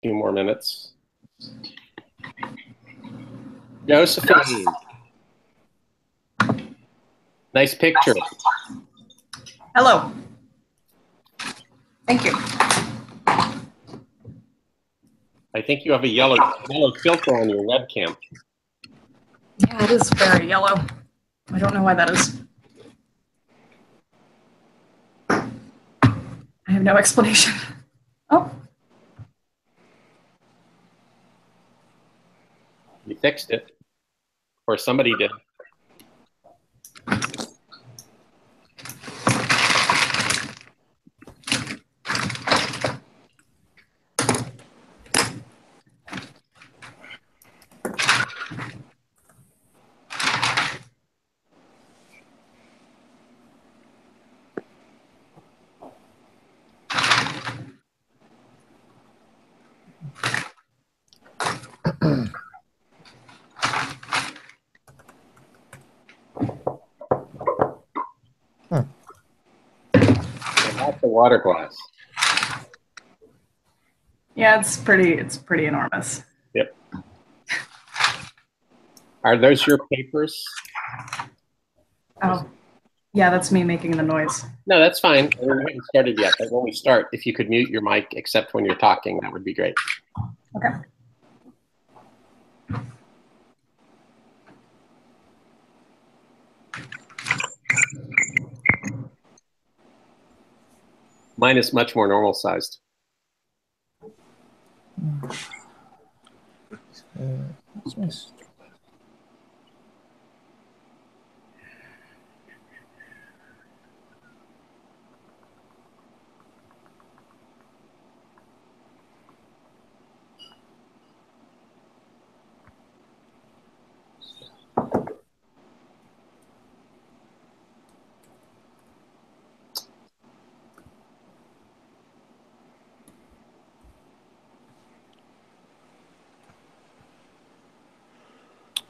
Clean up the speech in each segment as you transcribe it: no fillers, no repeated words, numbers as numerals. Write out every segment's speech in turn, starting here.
few more minutes. Josephine. Nice picture. Hello. Thank you. I think you have a yellow filter on your webcam. Yeah, it is very yellow. I don't know why that is. I have no explanation. Oh. You fixed it. Or somebody did. That's the water glass. Yeah, it's pretty enormous. Yep. Are those your papers? Oh, yeah, that's me making the noise. No, that's fine. We haven't started yet, but when we start, if you could mute your mic except when you're talking, that would be great. Okay. Mine is much more normal sized. That's nice.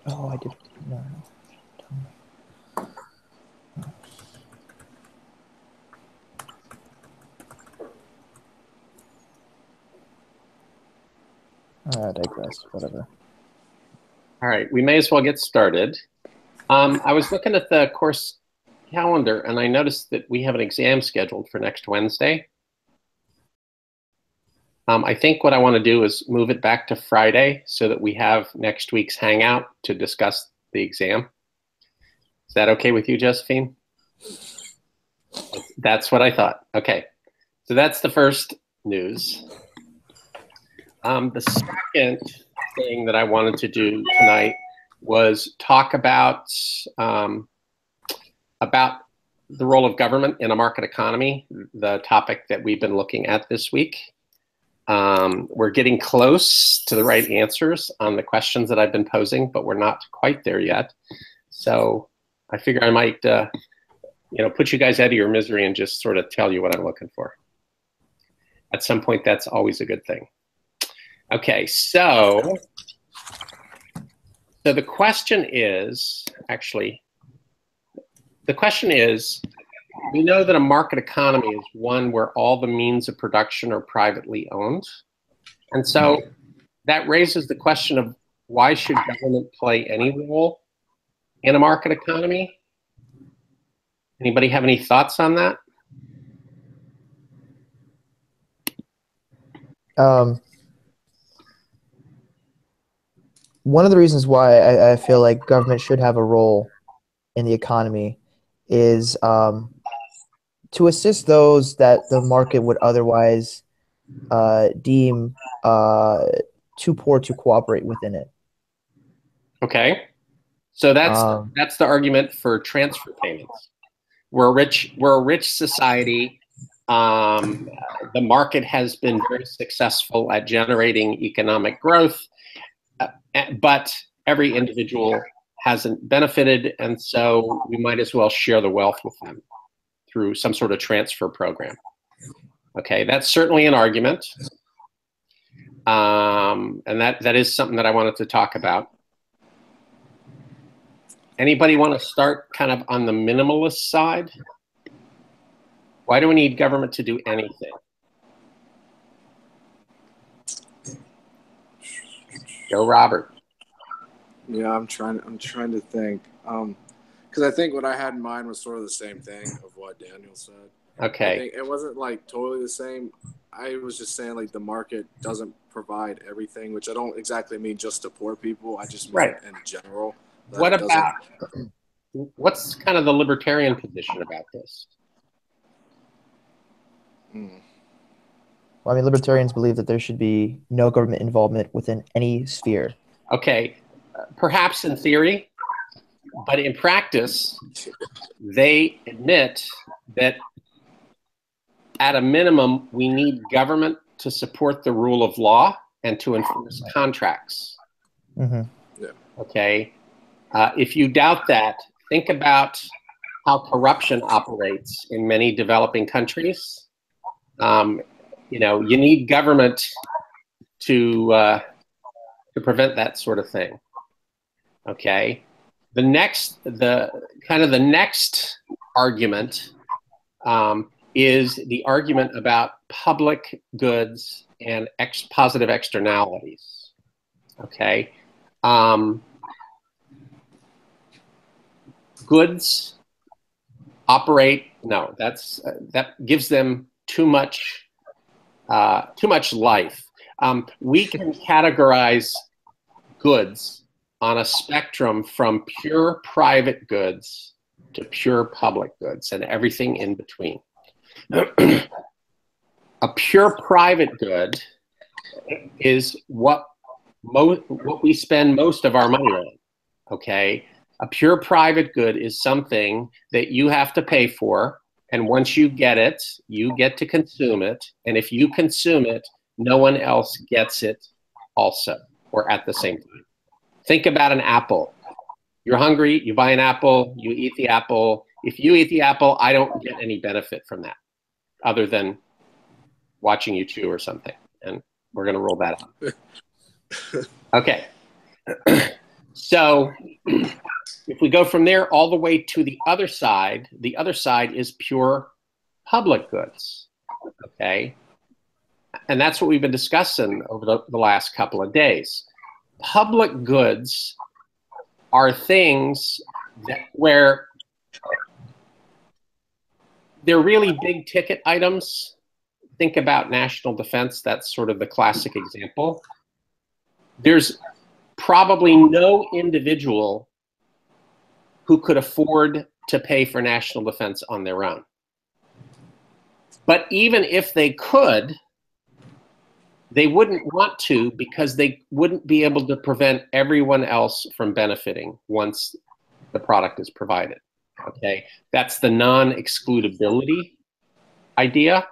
Oh, I did. No. I digress. Whatever. All right, we may as well get started. I was looking at the course calendar and I noticed that we have an exam scheduled for next Wednesday. I think what I want to do is move it back to Friday so that we have next week's Hangout to discuss the exam. Is that okay with you, Josephine? That's what I thought. Okay, so that's the first news. The second thing that I wanted to do tonight was talk about the role of government in a market economy, the topic that we've been looking at this week. We're getting close to the right answers on the questions that I've been posing, but we're not quite there yet. So I figure I might put you guys out of your misery and just sort of tell you what I'm looking for. At some point, that's always a good thing. Okay, so the question is, we know that a market economy is one where all the means of production are privately owned. And so that raises the question of why should government play any role in a market economy? Anybody have any thoughts on that? One of the reasons why I feel like government should have a role in the economy is to assist those that the market would otherwise deem too poor to cooperate within it. Okay, so that's the argument for transfer payments. We're a rich society. The market has been very successful at generating economic growth, but every individual hasn't benefited, and so we might as well share the wealth with them through some sort of transfer program. Okay, that's certainly an argument, and that is something that I wanted to talk about. Anybody want to start kind of on the minimalist side? Why do we need government to do anything? Go, Robert. Yeah, I'm trying to think. Because I think what I had in mind was sort of the same thing of what Daniel said. Okay. I think it wasn't like totally the same. I was just saying like the market doesn't provide everything, which I don't exactly mean just to poor people. I just mean in general. What about, what's kind of the libertarian position about this? Well, I mean, libertarians believe that there should be no government involvement within any sphere. Okay, perhaps in theory, but in practice, they admit that at a minimum, we need government to support the rule of law and to enforce contracts. Mm-hmm. Yeah. Okay, if you doubt that, think about how corruption operates in many developing countries. You know, you need government to prevent that sort of thing. Okay, the next argument is the argument about public goods and positive externalities. Okay, goods operate. No, that gives them too much life. We can categorize goods on a spectrum from pure private goods to pure public goods and everything in between. A pure private good is what we spend most of our money on, okay? A pure private good is something that you have to pay for, and once you get it, you get to consume it, and if you consume it, no one else gets it also, or at the same time. Think about an apple. You're hungry, you buy an apple, you eat the apple. If you eat the apple, I don't get any benefit from that, other than watching you chew or something, and we're gonna roll that out. Okay, so if we go from there all the way to the other side is pure public goods, okay? And that's what we've been discussing over the last couple of days. Public goods are things where they're really big ticket items. Think about national defense, that's sort of the classic example. There's probably no individual who could afford to pay for national defense on their own. But even if they could, they wouldn't want to, because they wouldn't be able to prevent everyone else from benefiting once the product is provided, okay? That's the non-excludability idea,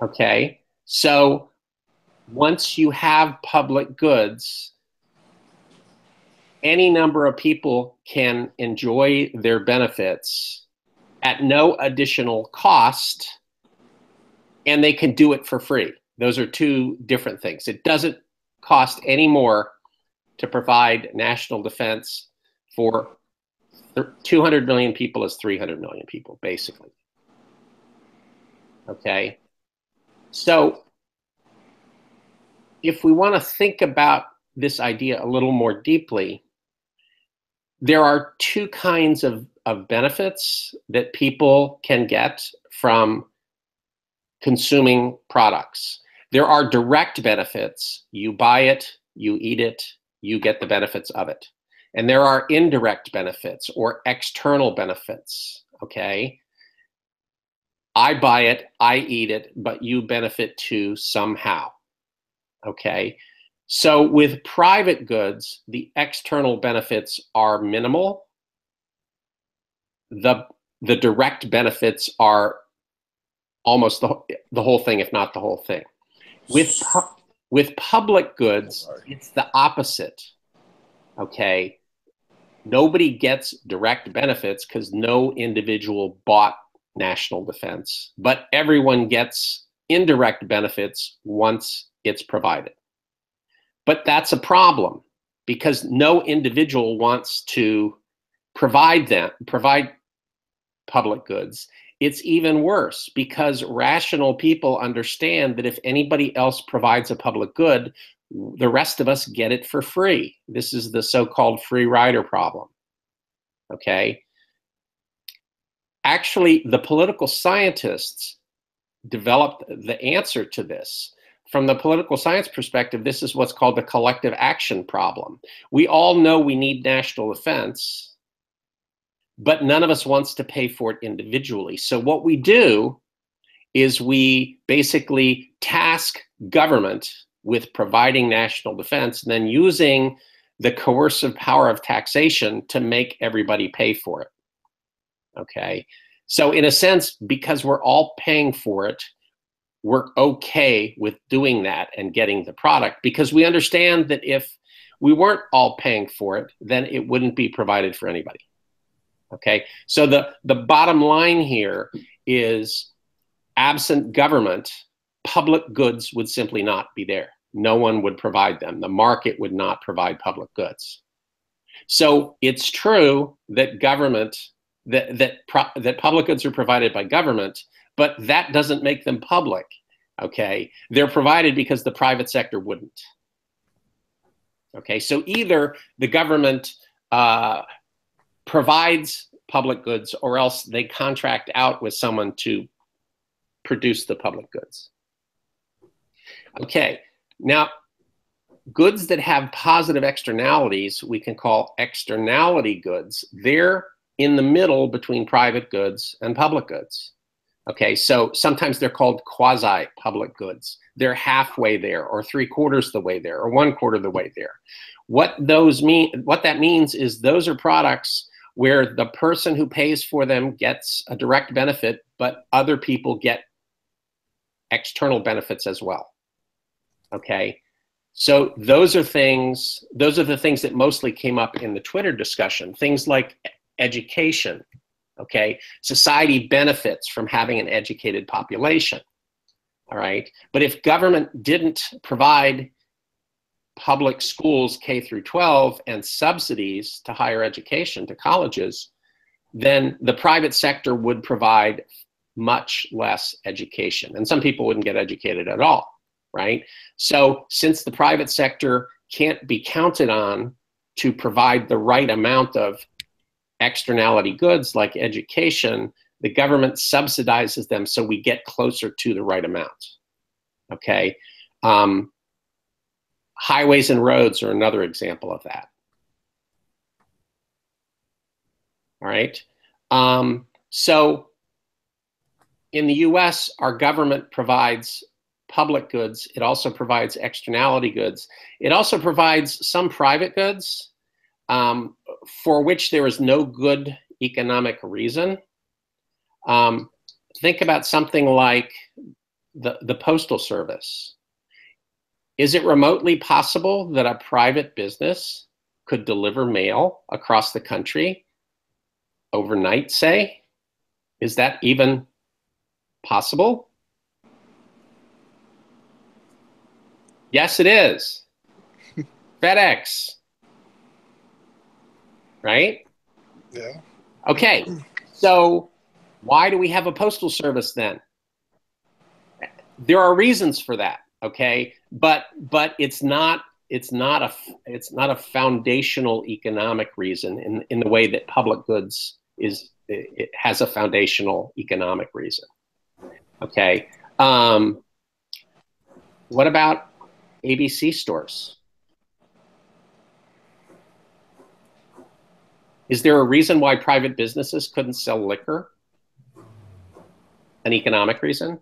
okay? So once you have public goods, any number of people can enjoy their benefits at no additional cost, and they can do it for free. Those are two different things. It doesn't cost any more to provide national defense for 200 million people as 300 million people, basically. Okay? So if we want to think about this idea a little more deeply, there are two kinds of benefits that people can get from consuming products. There are direct benefits. You buy it, you eat it, you get the benefits of it. And there are indirect benefits or external benefits, okay? I buy it, I eat it, but you benefit too somehow, okay? So with private goods, the external benefits are minimal. The direct benefits are almost the whole thing, if not the whole thing. With public goods, it's the opposite, okay? Nobody gets direct benefits because no individual bought national defense, but everyone gets indirect benefits once it's provided. But that's a problem, because no individual wants to provide public goods. It's even worse, because rational people understand that if anybody else provides a public good, The rest of us get it for free. This is the so-called free rider problem. Okay. Actually, the political scientists developed the answer to this. From the political science perspective, this is what's called the collective action problem. We all know we need national defense, but none of us wants to pay for it individually. So what we do is we basically task government with providing national defense and then using the coercive power of taxation to make everybody pay for it. Okay, so in a sense, because we're all paying for it, we're okay with doing that and getting the product, because we understand that if we weren't all paying for it, then it wouldn't be provided for anybody. Okay, so the bottom line here is, absent government, public goods would simply not be there. No one would provide them. The market would not provide public goods. So it's true that government, that public goods are provided by government, but that doesn't make them public. Okay, they're provided because the private sector wouldn't. Okay, so either the government provides public goods, or else they contract out with someone to produce the public goods. Okay, now goods that have positive externalities we can call externality goods. They're in the middle between private goods and public goods. Okay, so sometimes they're called quasi public goods. They're halfway there, or 3/4 the way there, or 1/4 the way there. What that means is those are products where the person who pays for them gets a direct benefit, but other people get external benefits as well. Okay, so those are the things that mostly came up in the Twitter discussion. Things like education. Okay, society benefits from having an educated population. All right, but if government didn't provide public schools K through 12 and subsidies to higher education, to colleges, then the private sector would provide much less education, and some people wouldn't get educated at all, right? So since the private sector can't be counted on to provide the right amount of externality goods like education, the government subsidizes them so we get closer to the right amount. Okay, highways and roads are another example of that. All right, so in the US, our government provides public goods. It also provides externality goods. It also provides some private goods for which there is no good economic reason. Think about something like the Postal Service. Is it remotely possible that a private business could deliver mail across the country overnight, say? Is that even possible? Yes, it is. FedEx. Right? Yeah. Okay, so why do we have a postal service then? There are reasons for that, okay? But it's not a foundational economic reason in the way that public goods it has a foundational economic reason. Okay. What about ABC stores? Is there a reason why private businesses couldn't sell liquor? An economic reason?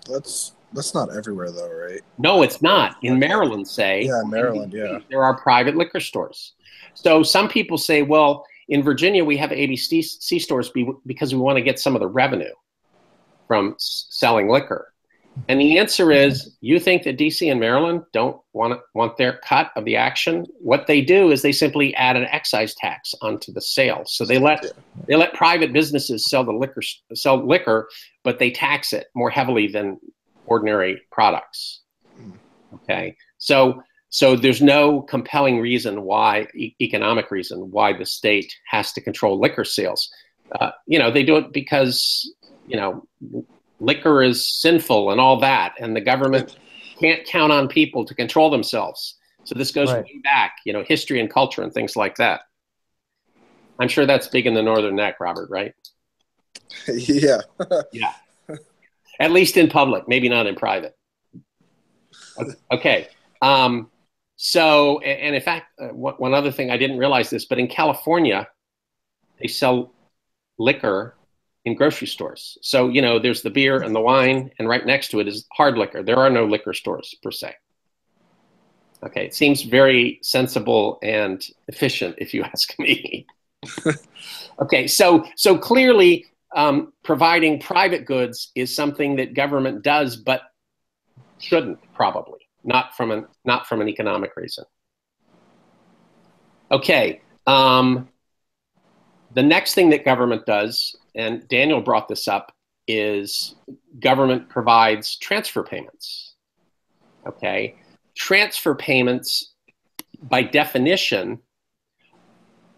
That's not everywhere though, right? No, it's not. In Maryland, say. Yeah, Maryland, yeah. There are private liquor stores. So some people say, well, in Virginia, we have ABC stores because we want to get some of the revenue from selling liquor. And the answer is, you think that DC and Maryland don't want their cut of the action? What they do is they simply add an excise tax onto the sales. So they let private businesses sell liquor, but they tax it more heavily than ordinary products. Okay, so there's no compelling reason why, economic reason why the state has to control liquor sales. They do it because liquor is sinful and all that, and the government can't count on people to control themselves. So this goes Right. way back, you know, history and culture and things like that. I'm sure that's big in the Northern Neck, Robert, right? Yeah. Yeah. At least in public, maybe not in private. Okay. So, and in fact, one other thing, I didn't realize this, but in California, they sell liquor in grocery stores. So, you know, there's the beer and the wine, and right next to it is hard liquor. There are no liquor stores per se. Okay, it seems very sensible and efficient, if you ask me. Okay, so clearly, providing private goods is something that government does, but shouldn't probably, not from an economic reason. Okay, the next thing that government does, and Daniel brought this up, is government provides transfer payments. Okay, transfer payments, by definition,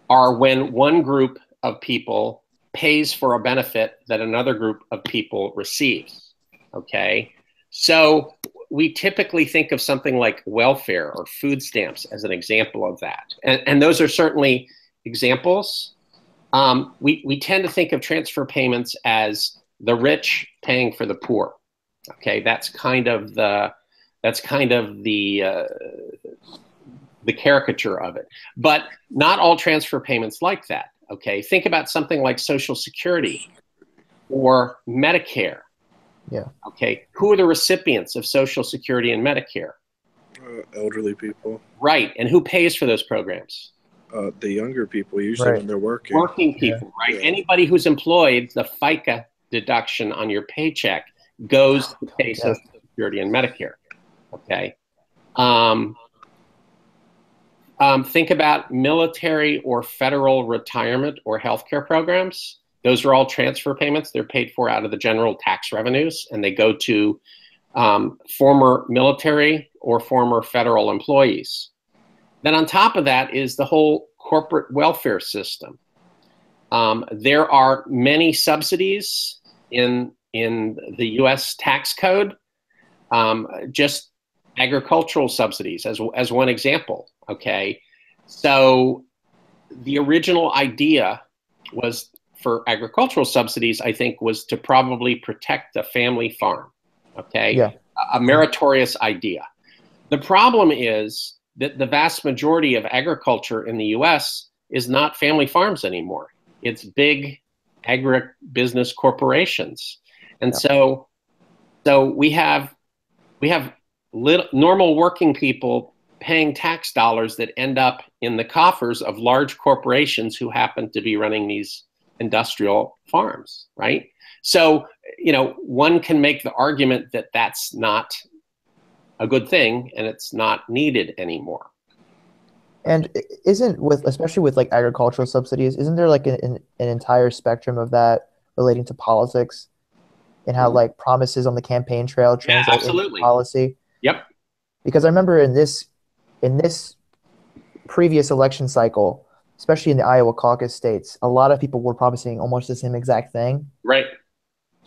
are when one group of people pays for a benefit that another group of people receives. Okay, so we typically think of something like welfare or food stamps as an example of that, and those are certainly examples. We tend to think of transfer payments as the rich paying for the poor. Okay, that's kind of the caricature of it. But not all transfer payments like that. Okay, think about something like Social Security or Medicare. Yeah. Okay, who are the recipients of Social Security and Medicare? Elderly people. Right, and who pays for those programs? The younger people, usually Right. when they're working. Working people, right? Yeah. Anybody who's employed, the FICA deduction on your paycheck goes to pay Social Security and Medicare. Okay. Think about military or federal retirement or healthcare programs. Those are all transfer payments. They're paid for out of the general tax revenues, and they go to former military or former federal employees. Then on top of that is the whole corporate welfare system. There are many subsidies in the U.S. tax code, just agricultural subsidies as one example. Okay, so the original idea was for agricultural subsidies, I think, was to probably protect the family farm. Okay, Yeah. A meritorious idea. The problem is that the vast majority of agriculture in the U.S. is not family farms anymore. It's big agribusiness corporations, and so we have normal working people paying tax dollars that end up in the coffers of large corporations who happen to be running these industrial farms, right? So, you know, one can make the argument that that's not a good thing and it's not needed anymore. And especially with like agricultural subsidies, isn't there like an entire spectrum of that relating to politics and how like promises on the campaign trail translate into policy? Yep. Because I remember in this previous election cycle, especially in the Iowa caucus states, a lot of people were promising almost the same exact thing. Right.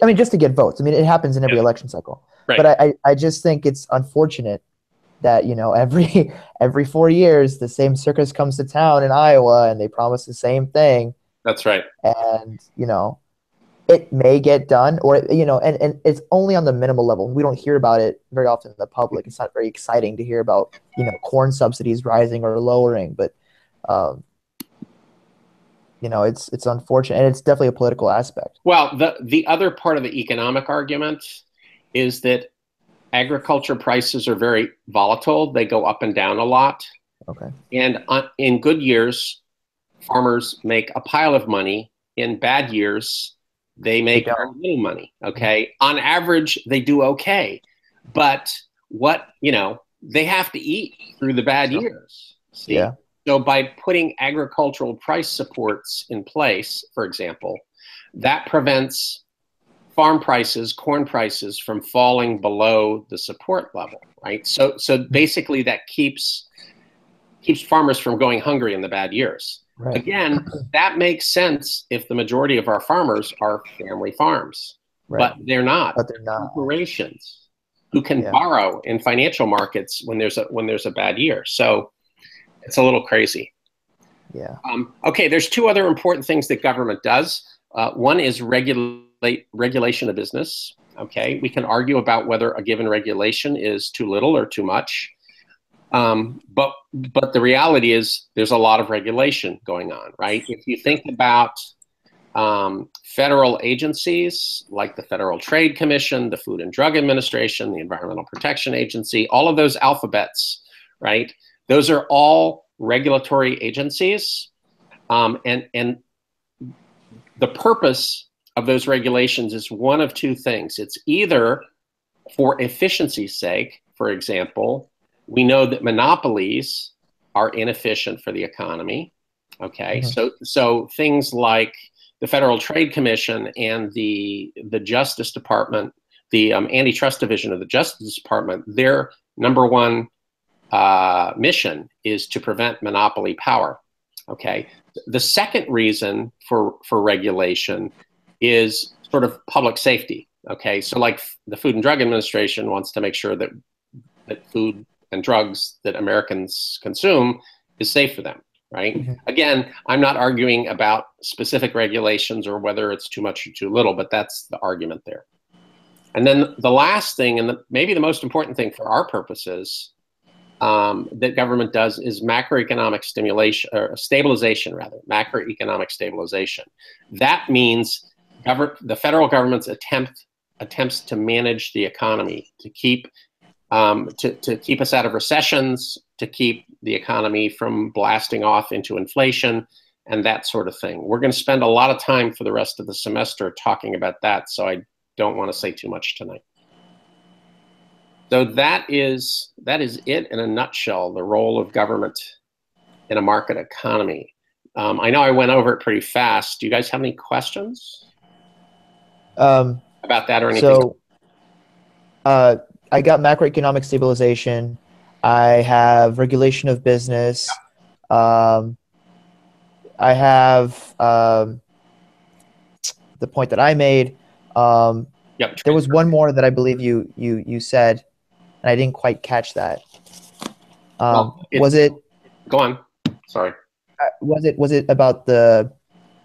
I mean, just to get votes. I mean, it happens in every election cycle. Right. But I just think it's unfortunate that, you know, every 4 years, the same circus comes to town in Iowa and they promise the same thing. That's right. And, you know, it may get done, or, you know, and it's only on the minimal level. We don't hear about it very often in the public. It's not very exciting to hear about, you know, corn subsidies rising or lowering, but, you know, it's unfortunate, and it's definitely a political aspect. Well, the other part of the economic argument is that agriculture prices are very volatile. They go up and down a lot. Okay. And in good years, farmers make a pile of money. In bad years, they make very little money. Okay. On average, they do okay. But they have to eat through the bad years. See? Yeah. So by putting agricultural price supports in place, for example, that prevents farm prices, corn prices from falling below the support level, right? So basically that keeps farmers from going hungry in the bad years. Right. Again, that makes sense if the majority of our farmers are family farms, right. but they're not. But they're not. Corporations. who can borrow in financial markets when there's a bad year. So it's a little crazy. Yeah. Okay, there's two other important things that government does. One is regulation of business. Okay, we can argue about whether a given regulation is too little or too much. But the reality is there's a lot of regulation going on, right? If you think about federal agencies like the Federal Trade Commission, the Food and Drug Administration, the Environmental Protection Agency, all of those alphabets, right? Those are all regulatory agencies. And the purpose of those regulations is one of two things. It's either for efficiency's sake. For example, we know that monopolies are inefficient for the economy. Okay, so things like the Federal Trade Commission and the Justice Department, the Antitrust Division of the Justice Department, their number one mission is to prevent monopoly power. Okay, the second reason for regulation is sort of public safety. Okay, so like the Food and Drug Administration wants to make sure that food and drugs that Americans consume is safe for them, right? Again, I'm not arguing about specific regulations or whether it's too much or too little, but that's the argument there. And then the last thing, and maybe the most important thing for our purposes that government does is macroeconomic stimulation, or stabilization rather, macroeconomic stabilization. That means the federal government's attempts to manage the economy, to keep us out of recessions, to keep the economy from blasting off into inflation and that sort of thing. We're going to spend a lot of time for the rest of the semester talking about that, so I don't want to say too much tonight. So that is it in a nutshell, the role of government in a market economy. I know I went over it pretty fast. Do you guys have any questions about that or anything? So, I got macroeconomic stabilization. I have regulation of business. I have the point that I made. Yep. There was one more that I believe you said, and I didn't quite catch that. Was it? Go on. Sorry. Was it about the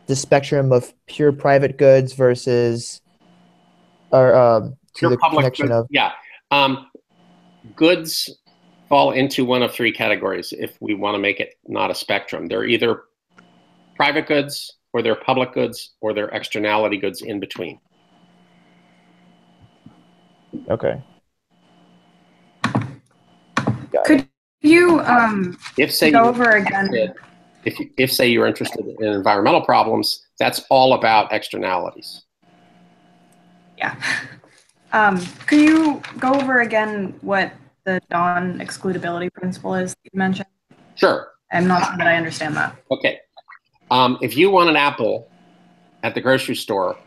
spectrum of pure private goods versus, or to the connection of? Yeah. Goods fall into one of three categories if we want to make it not a spectrum. They're either private goods, or they're public goods, or they're externality goods in between. Okay. Could you go over again? If say you're interested in environmental problems, that's all about externalities. Yeah. Could you go over again what the non-excludability principle is that you mentioned? Sure. I'm not sure that I understand that. Okay. If you want an apple at the grocery store,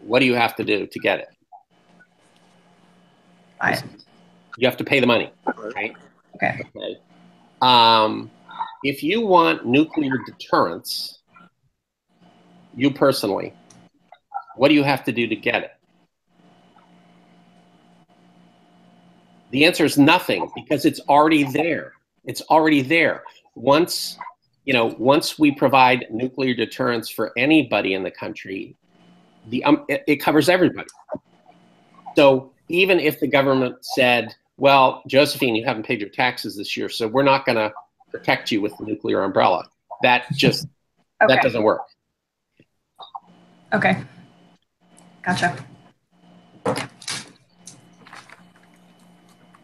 what do you have to do to get it? You have to pay the money, right? Okay. If you want nuclear deterrence, you personally, what do you have to do to get it? The answer is nothing, because it's already there. It's already there. Once we provide nuclear deterrence for anybody in the country, it covers everybody. So even if the government said, well, Josephine, you haven't paid your taxes this year, so we're not going to protect you with the nuclear umbrella, that doesn't work. Okay. Gotcha.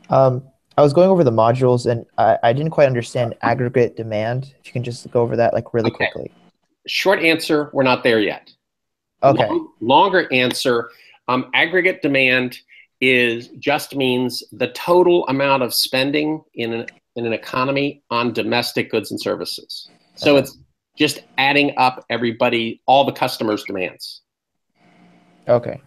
I was going over the modules, and I didn't quite understand aggregate demand. If you can just go over that really quickly. Short answer, we're not there yet. Okay. Longer answer, aggregate demand just means the total amount of spending in an economy on domestic goods and services. So it's just adding up all the customers' demands. Okay.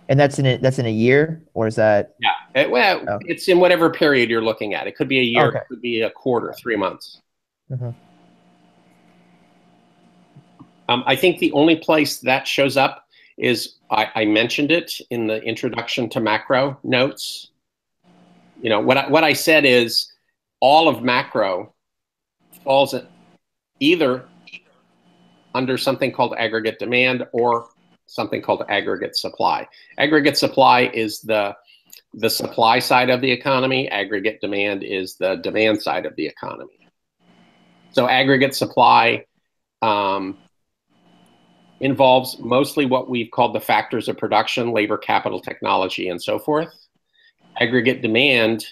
And that's in a year, or is that? Yeah. It's in whatever period you're looking at. It could be a year, It could be a quarter, 3 months. I think the only place that shows up is I mentioned it in the introduction to macro notes. You know, what I said is all of macro falls either under something called aggregate demand or something called aggregate supply. Aggregate supply is the supply side of the economy. Aggregate demand is the demand side of the economy. So aggregate supply involves mostly what we've called the factors of production, labor, capital, technology, and so forth. Aggregate demand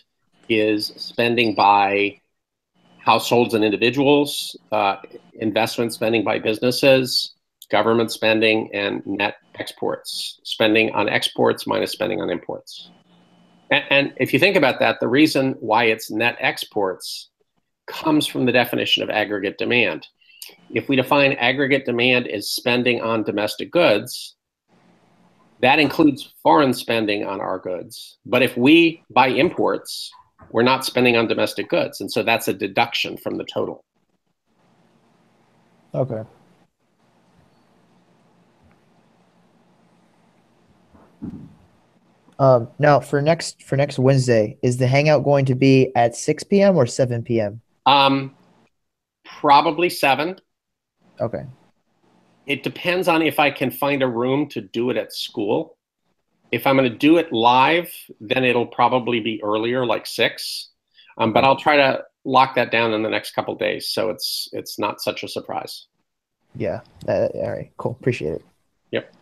is spending by households and individuals, investment spending by businesses, government spending, and net exports. Spending on exports minus spending on imports. And if you think about that, the reason why it's net exports comes from the definition of aggregate demand. If we define aggregate demand as spending on domestic goods, that includes foreign spending on our goods. But if we buy imports, we're not spending on domestic goods. And so that's a deduction from the total. Okay. Now for next Wednesday, is the Hangout going to be at 6 p.m. or 7 p.m.? Probably 7. Okay. It depends on if I can find a room to do it at school. If I'm going to do it live, then it'll probably be earlier, like 6. But I'll try to lock that down in the next couple of days, so it's not such a surprise. Yeah. All right. Cool. Appreciate it. Yep.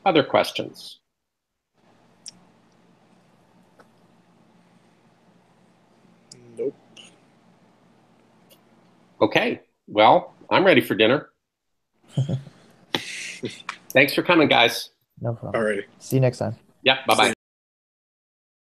Other questions? Nope. Okay. Well, I'm ready for dinner. Thanks for coming, guys. No problem. Alrighty. See you next time. Yep. Bye-bye.